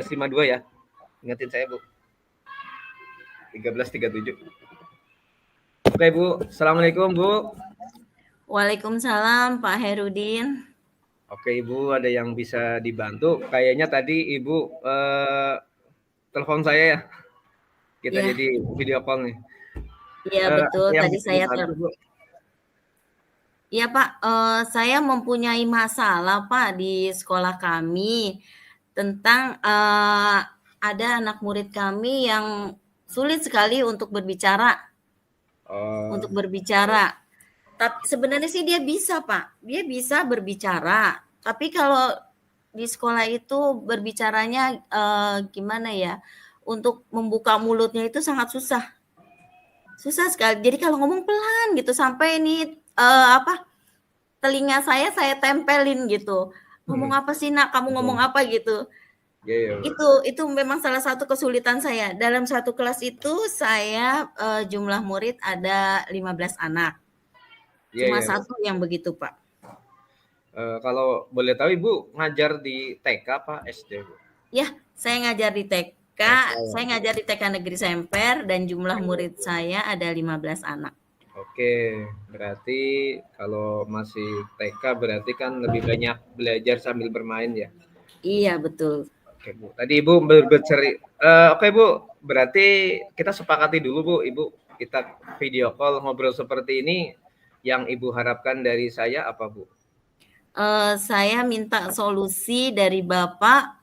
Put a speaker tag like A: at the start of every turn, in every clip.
A: 13.52 ya. Ingatin saya, Bu. 13.37. Oke, Bu. Assalamualaikum, Bu.
B: Waalaikumsalam, Pak Herudin.
A: Oke, Ibu, ada yang bisa dibantu? Kayaknya tadi Ibu telepon saya ya. Kita
B: Ya.
A: jadi video call nih.
B: Iya, betul.
A: Yang
B: Tadi
A: bisa
B: saya
A: dibantu, Bu?
B: Iya, Pak. Saya mempunyai masalah, Pak, di sekolah kami tentang ada anak murid kami yang sulit sekali untuk berbicara. Untuk berbicara. Tapi sebenarnya sih dia bisa, Pak. Dia bisa berbicara. Tapi kalau di sekolah itu berbicaranya gimana ya? Untuk membuka mulutnya itu sangat susah. Susah sekali. Jadi kalau ngomong pelan gitu sampai ini telinga saya tempelin gitu. Ngomong apa sih, Nak? Kamu ngomong apa gitu.
A: Iya,
B: Itu memang salah satu kesulitan saya. Dalam satu kelas itu saya jumlah murid ada 15 anak. Cuma
A: Iya.
B: satu yang begitu, Pak.
A: Kalau boleh tahu Ibu ngajar di TK apa SD, Bu?
B: Ya, saya ngajar di TK, saya ngajar di TK Negeri Semper dan jumlah murid saya ada 15 anak.
A: Oke, berarti kalau masih TK berarti kan lebih banyak belajar sambil bermain ya?
B: Iya, betul.
A: Oke, Bu. Tadi Ibu oke, Bu. Berarti kita sepakati dulu, Bu. Ibu, kita video call ngobrol seperti ini. Yang Ibu harapkan dari saya apa, Bu?
B: Saya minta solusi dari Bapak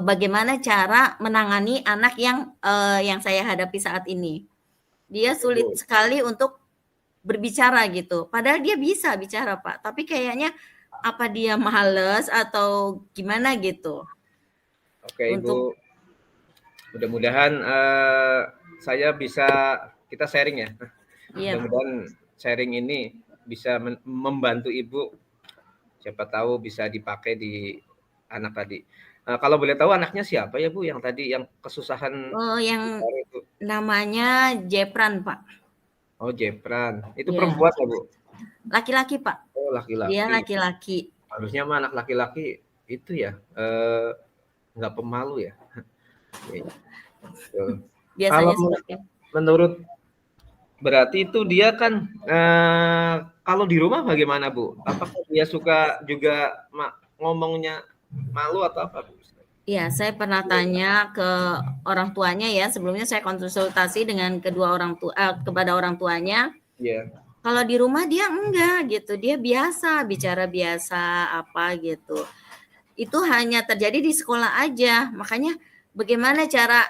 B: bagaimana cara menangani anak yang saya hadapi saat ini. Dia sulit sekali untuk berbicara gitu. Padahal dia bisa bicara, Pak. Tapi kayaknya apa dia males atau gimana gitu.
A: Oke, Ibu. Mudah-mudahan saya bisa kita sharing ya.
B: Iya.
A: Mudah-mudahan sharing ini bisa membantu Ibu. Siapa tahu bisa dipakai di anak tadi. Kalau boleh tahu anaknya siapa ya, Bu, yang tadi yang kesusahan?
B: Yang namanya Jepran, Pak.
A: Oh, Jepran. Itu
B: Iya.
A: perempuan ya, Bu?
B: Laki-laki, Pak.
A: Oh, laki-laki.
B: Dia laki-laki.
A: Harusnya mah anak laki-laki itu ya, nggak pemalu ya.
B: Biasanya
A: Kalau
B: seperti
A: menurut berarti itu dia kan kalau di rumah bagaimana, Bu? Apakah dia suka juga ngomongnya malu atau apa, Bu?
B: Iya, saya pernah tanya ke orang tuanya ya. Sebelumnya saya konsultasi dengan kepada orang tuanya.
A: Iya.
B: Kalau di rumah dia enggak gitu. Dia biasa bicara biasa apa gitu. Itu hanya terjadi di sekolah aja. Makanya bagaimana cara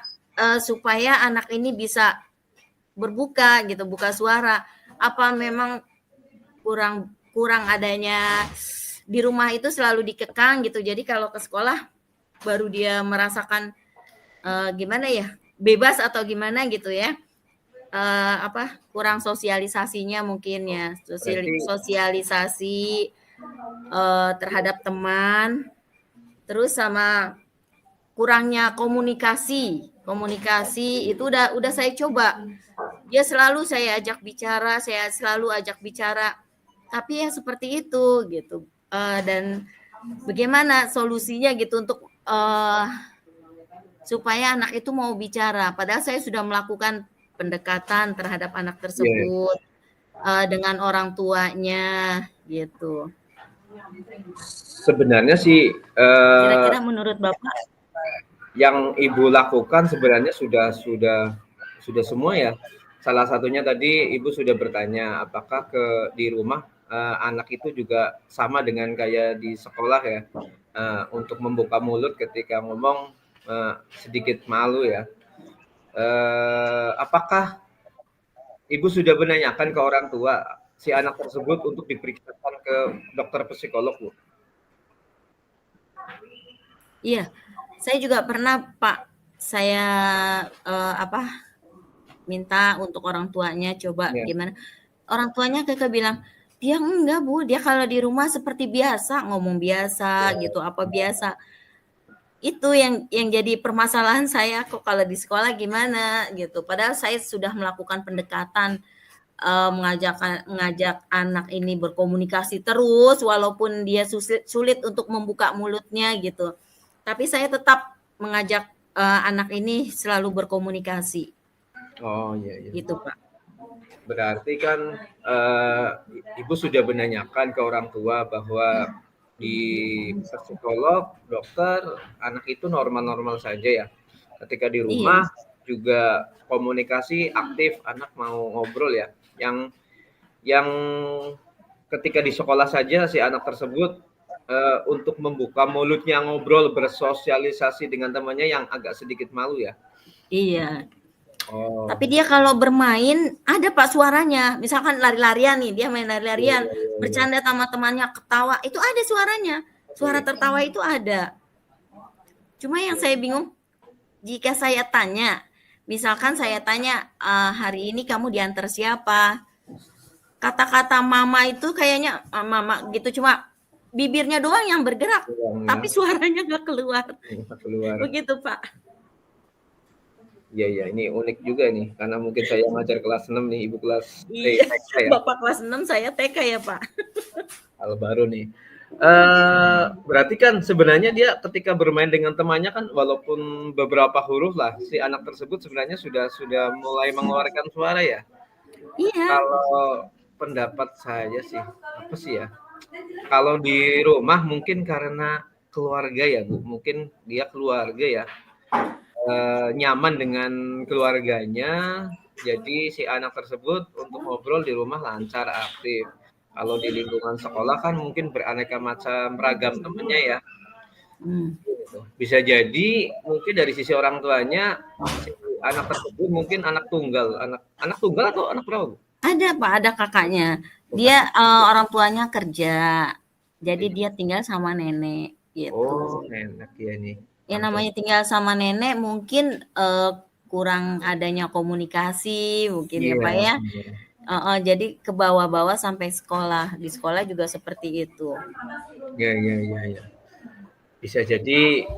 B: supaya anak ini bisa berbuka gitu, buka suara. Apa memang kurang adanya di rumah itu selalu dikekang gitu. Jadi kalau ke sekolah baru dia merasakan gimana ya, bebas atau gimana gitu ya. Kurang sosialisasinya mungkin ya. Sosialisasi terhadap teman. Terus sama kurangnya komunikasi itu udah saya coba. Dia selalu saya ajak bicara, tapi ya seperti itu gitu. Dan bagaimana solusinya gitu untuk supaya anak itu mau bicara. Padahal saya sudah melakukan pendekatan terhadap anak tersebut dengan orang tuanya gitu.
A: Sebenarnya sih
B: kira-kira menurut Bapak
A: yang Ibu lakukan sebenarnya sudah semua ya. Salah satunya tadi Ibu sudah bertanya apakah di rumah anak itu juga sama dengan kayak di sekolah ya, untuk membuka mulut ketika ngomong sedikit malu ya. Apakah Ibu sudah menanyakan ke orang tua si anak tersebut untuk diperiksakan ke dokter psikolog, Bu?
B: Iya, saya juga pernah, Pak. Saya minta untuk orang tuanya coba gimana. Orang tuanya kakak bilang, dia enggak, Bu. Dia kalau di rumah seperti biasa, ngomong biasa gitu, apa biasa. Itu yang jadi permasalahan saya, kok kalau di sekolah gimana gitu. Padahal saya sudah melakukan pendekatan mengajak anak ini berkomunikasi terus walaupun dia sulit untuk membuka mulutnya gitu. Tapi saya tetap mengajak anak ini selalu berkomunikasi.
A: Oh iya, iya.
B: Gitu Pak.
A: Berarti kan Ibu sudah menanyakan ke orang tua bahwa di psikolog, dokter, anak itu normal-normal saja ya. Ketika di
B: Iya.
A: rumah juga komunikasi aktif, anak mau ngobrol ya. Yang ketika di sekolah saja si anak tersebut untuk membuka mulutnya ngobrol bersosialisasi dengan temannya yang agak sedikit malu ya.
B: Iya.
A: Oh.
B: Tapi dia kalau bermain ada Pak suaranya. Misalkan lari-larian nih, dia main lari-larian, bercanda sama temannya, ketawa, itu ada suaranya. Suara tertawa itu ada. Cuma yang saya bingung, jika saya tanya, misalkan saya tanya, hari ini kamu diantar siapa? Kata-kata mama itu kayaknya mama gitu, cuma bibirnya doang yang bergerak, tapi suaranya nggak keluar. Begitu Pak.
A: Iya, iya, ini unik juga nih, karena mungkin saya ngajar kelas 6 nih, Ibu kelas
B: Iya,
A: TK ya.
B: Bapak kelas 6, saya TK ya Pak.
A: Hal baru nih. Berarti kan sebenarnya dia ketika bermain dengan temannya kan walaupun beberapa huruf lah, si anak tersebut sebenarnya sudah mulai mengeluarkan suara ya.
B: Iya.
A: Kalau pendapat saya sih, apa sih ya, kalau di rumah mungkin karena keluarga ya Bu, mungkin dia keluarga ya, nyaman dengan keluarganya, jadi si anak tersebut untuk ngobrol di rumah lancar, aktif. Kalau di lingkungan sekolah kan mungkin beraneka macam ragam temennya ya. Bisa jadi mungkin dari sisi orang tuanya, si anak tersebut mungkin anak tunggal atau anak berapa Bu?
B: Ada Pak, ada kakaknya. Dia orang tuanya kerja, jadi dia tinggal sama nenek gitu.
A: Oh, enak ya nih.
B: Ya namanya tinggal sama nenek mungkin kurang adanya komunikasi mungkin ya Pak ya. Jadi ke bawah-bawah sampai sekolah. Di sekolah juga seperti itu.
A: Ya. Bisa jadi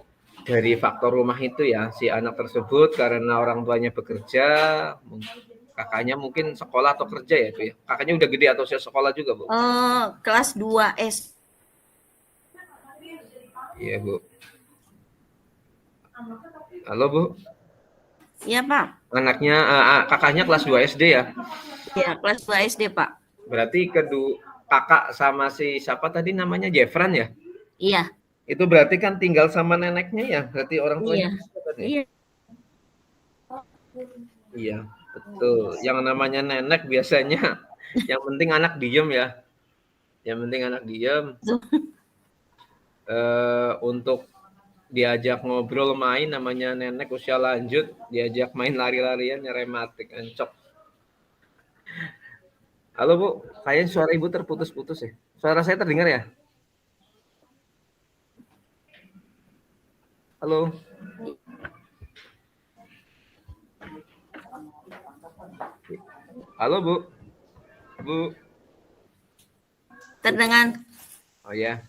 A: dari faktor rumah itu ya, si anak tersebut karena orang tuanya bekerja, kakaknya mungkin sekolah atau kerja ya Bu ya. Kakaknya udah gede atau sekolah juga Bu?
B: Kelas 2 S.
A: Iya Bu. Halo Bu.
B: Iya Pak.
A: Anaknya kakaknya kelas 2 SD ya?
B: Iya, kelas 2 SD Pak.
A: Berarti kakak sama si siapa tadi namanya Jefran ya?
B: Iya.
A: Itu berarti kan tinggal sama neneknya ya? Berarti orang tuanya.
B: Iya.
A: Iya, betul. Yang namanya nenek biasanya yang penting anak diem ya. Yang penting anak diem. Untuk diajak ngobrol main namanya nenek usia lanjut, diajak main lari-larian rematik encok. Halo Bu, kayaknya suara Ibu terputus-putus ya. Suara saya terdengar ya? Halo. Halo Bu. Bu.
B: Terdengar.
A: Oh ya.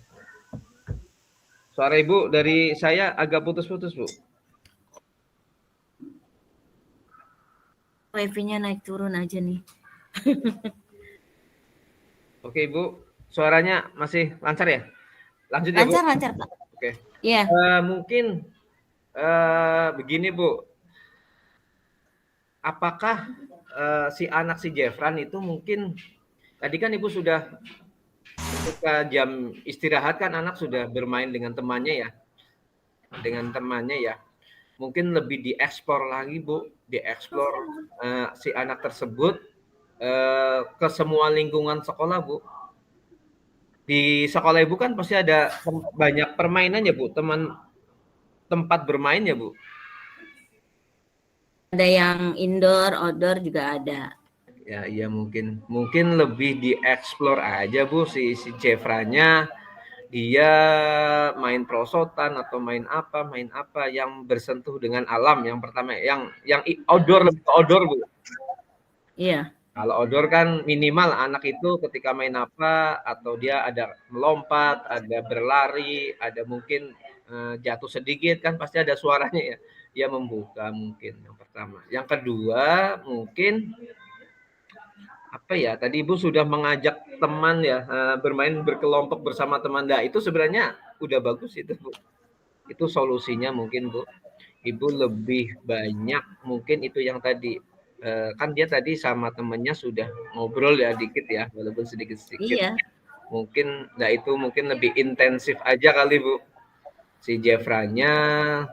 A: Suara Ibu dari saya agak putus-putus Bu.
B: Wifi-nya naik turun aja nih.
A: Oke Ibu, suaranya masih lancar ya? Lanjut ya Bu?
B: Lancar Pak.
A: Oke.
B: Iya.
A: Mungkin begini Bu, apakah si anak si Jefran itu mungkin tadi kan Ibu sudah ketika jam istirahat kan anak sudah bermain dengan temannya ya, mungkin lebih dieksplor lagi Bu, dieksplor si anak tersebut ke semua lingkungan sekolah Bu. Di sekolah Ibu kan pasti ada banyak permainan ya Bu, tempat bermain ya Bu. Ada
B: yang indoor, outdoor juga ada.
A: Ya, iya mungkin lebih dieksplor aja Bu si Jefranya. Dia main perosotan atau main apa yang bersentuh dengan alam yang pertama, yang outdoor, lebih ke outdoor Bu.
B: Iya.
A: Kalau outdoor kan minimal anak itu ketika main apa atau dia ada melompat, ada berlari, ada mungkin jatuh sedikit kan pasti ada suaranya ya. Dia membuka mungkin yang pertama. Yang kedua mungkin apa ya, tadi Ibu sudah mengajak teman ya bermain berkelompok bersama teman. Nah, itu sebenarnya udah bagus itu Bu. Itu solusinya mungkin Bu. Ibu lebih banyak mungkin itu yang tadi, kan dia tadi sama temennya sudah ngobrol ya dikit ya, walaupun sedikit-sedikit.
B: Iya.
A: Mungkin itu mungkin lebih intensif aja kali Bu. Si Jefranya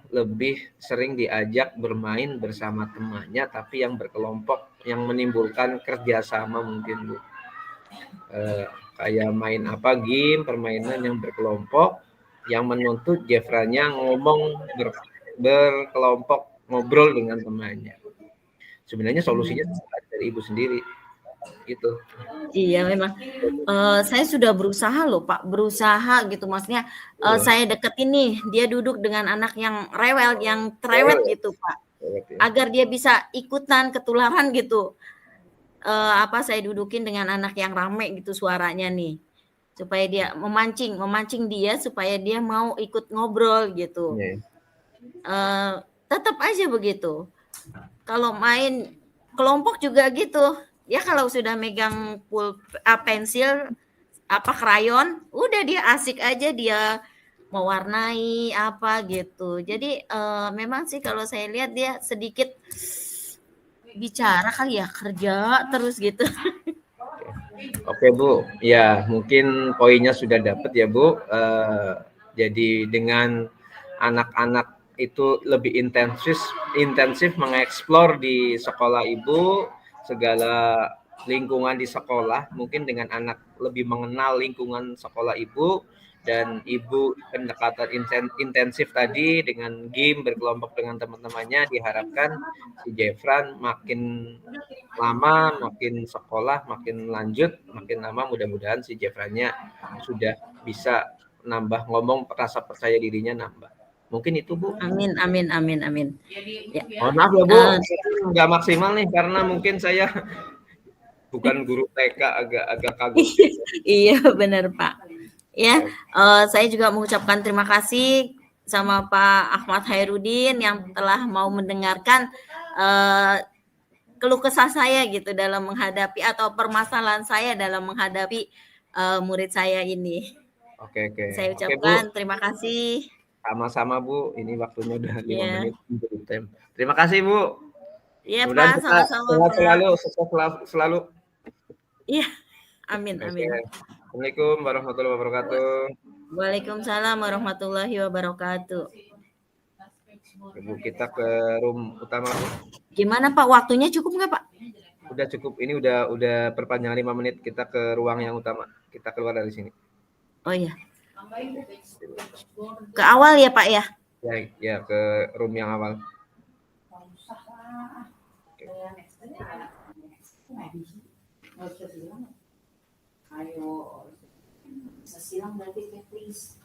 A: lebih sering diajak bermain bersama temannya, tapi yang berkelompok, yang menimbulkan kerjasama mungkin Bu. Kayak main game, permainan yang berkelompok, yang menuntut Jefranya ngomong berkelompok, ngobrol dengan temannya. Sebenarnya solusinya dari ibu sendiri, gitu.
B: Iya memang, saya sudah berusaha loh Pak, berusaha gitu maksudnya, saya deketin nih, dia duduk dengan anak yang rewel, yang cerewet gitu Pak, agar dia bisa ikutan, ketularan gitu. Saya dudukin dengan anak yang rame gitu suaranya nih, supaya dia memancing dia supaya dia mau ikut ngobrol gitu. Tetap aja begitu. Kalau main kelompok juga gitu, ya kalau sudah megang pensil, krayon, udah dia asik aja dia mewarnai apa gitu. Jadi, memang sih kalau saya lihat dia sedikit bicara kali ya, kerja terus gitu.
A: Oke Bu, ya mungkin poinnya sudah dapat ya Bu. Jadi dengan anak-anak itu lebih intensif mengeksplor di sekolah Ibu, segala lingkungan di sekolah, mungkin dengan anak lebih mengenal lingkungan sekolah Ibu, dan Ibu pendekatan intensif tadi dengan game berkelompok dengan teman-temannya, diharapkan si Jefran makin lama, makin sekolah, makin lanjut, makin lama mudah-mudahan si Jefranya sudah bisa nambah ngomong, rasa percaya dirinya nambah. Mungkin itu Bu.
B: Amin. Ya.
A: Mohon maaf ya Bu, nggak maksimal nih karena mungkin saya bukan guru TK, agak kagok.
B: Iya benar Pak. Ya, saya juga mengucapkan terima kasih sama Pak Ahmad Hairudin yang telah mau mendengarkan keluh kesah saya gitu dalam menghadapi atau permasalahan saya dalam menghadapi murid saya ini.
A: Oke.
B: Saya
A: Oke Bu,
B: ucapkan terima kasih.
A: sama-sama Bu. Ini waktunya udah 5
B: Ya,
A: menit. Terima kasih Bu.
B: iya
A: Mudah-mudahan
B: Pak,
A: kita
B: sama-sama
A: sehat
B: Pak.
A: selalu, sukses selalu.
B: Iya, amin.
A: Oke. Assalamualaikum warahmatullahi wabarakatuh.
B: Waalaikumsalam warahmatullahi wabarakatuh.
A: Ibu, kita ke room utama.
B: Gimana Pak, waktunya cukup nggak Pak?
A: Udah cukup, ini udah perpanjang 5 menit, kita ke ruang yang utama. Kita keluar dari sini.
B: Oh iya. Ke awal ya Pak ya?
A: Ya ke room yang awal. Ayo, bisa silang berarti please.